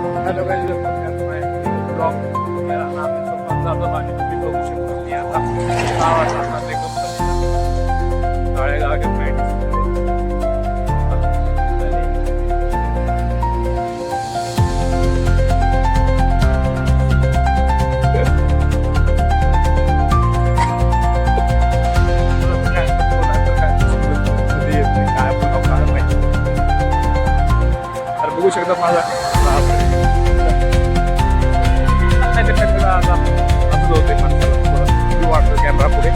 Hello guys, blog मेरा नाम है सोमन जाधव आणि तुम्ही बघू शकता मी आता 6 वाजता काळेगाव घेऊन बघू शकता माझा असंच होते माणसाला वाटतं कॅमेरा पुढे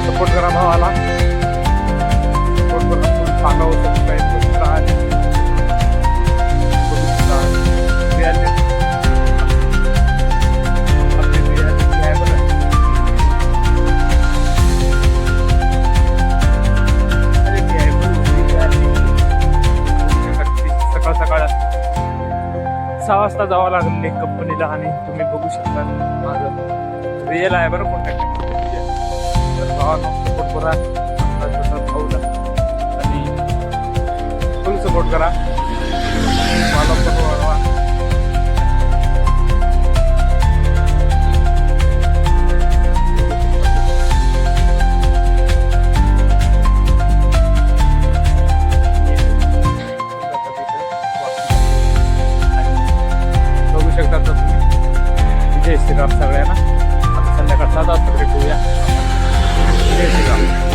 सपोर्ट करा भावाला, सपोर्ट करा, सांगावं सकाळ सकाळ 6 वाजता जावं लागले कंपनीला आणि तुम्ही बघू शकता माझं रिअल आहे बरं कॉन्टॅक्ट भावानं सपोर्ट करा, भाऊला आणि फुल सपोर्ट करा मला पण वाढवा. बघू शकता तर तुम्ही. जय श्रीराम सगळ्यांना. आता संध्याकाळ 7 वाजता भेटूया. जय श्रीराम.